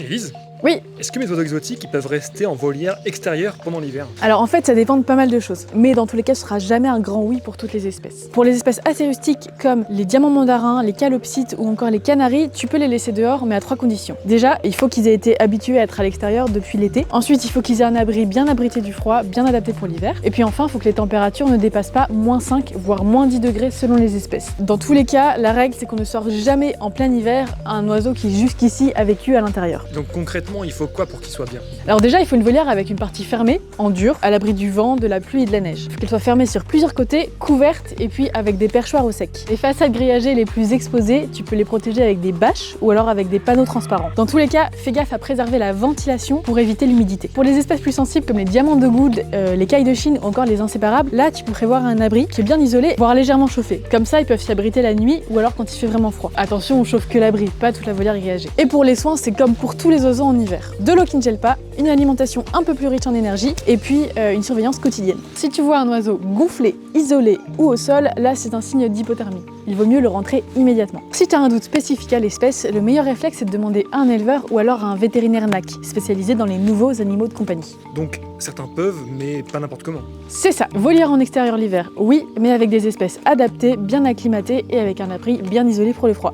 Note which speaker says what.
Speaker 1: Élise,
Speaker 2: Oui,
Speaker 1: est-ce que mes oiseaux exotiques ils peuvent rester en volière extérieure pendant l'hiver?
Speaker 2: alors en fait ça dépend de pas mal de choses, mais dans tous les cas ce sera jamais un grand oui pour toutes les espèces. Pour les espèces assez rustiques comme les diamants mandarins, les calopsites ou encore les canaris, tu peux les laisser dehors mais à 3 conditions. Déjà, il faut qu'ils aient été habitués à être à l'extérieur depuis l'été. Ensuite, il faut qu'ils aient un abri bien abrité du froid, bien adapté pour l'hiver. Et puis enfin, il faut que les températures ne dépassent pas -5 voire -10 degrés selon les espèces. Dans tous les cas, la règle c'est qu'on ne sort jamais en plein hiver un oiseau qui jusqu'ici a vécu à l'intérieur.
Speaker 1: Donc concrètement, il faut quoi pour qu'il soit bien?
Speaker 2: Alors déjà, il faut une volière avec une partie fermée, en dur, à l'abri du vent, de la pluie et de la neige. Il faut qu'elle soit fermée sur plusieurs côtés, couverte et puis avec des perchoirs au sec. Les façades grillagées les plus exposées, tu peux les protéger avec des bâches ou alors avec des panneaux transparents. Dans tous les cas, fais gaffe à préserver la ventilation pour éviter l'humidité. Pour les espèces plus sensibles comme les diamants de goude, les cailles de Chine ou encore les inséparables, là tu peux prévoir un abri qui est bien isolé, voire légèrement chauffé. Comme ça, ils peuvent s'y abriter la nuit ou alors quand il fait vraiment froid. Attention, on chauffe que l'abri, pas toute la volière grillagée. Et pour les soins, c'est comme pour tous les oiseaux en hiver. De l'eau qui ne gèle pas, une alimentation un peu plus riche en énergie et puis une surveillance quotidienne. Si tu vois un oiseau gonflé, isolé ou au sol, là c'est un signe d'hypothermie. Il vaut mieux le rentrer immédiatement. Si tu as un doute spécifique à l'espèce, le meilleur réflexe c'est de demander à un éleveur ou alors à un vétérinaire NAC, spécialisé dans les nouveaux animaux de compagnie.
Speaker 1: Donc certains peuvent, mais pas n'importe comment.
Speaker 2: C'est ça, volière en extérieur l'hiver, oui, mais avec des espèces adaptées, bien acclimatées et avec un abri bien isolé pour le froid.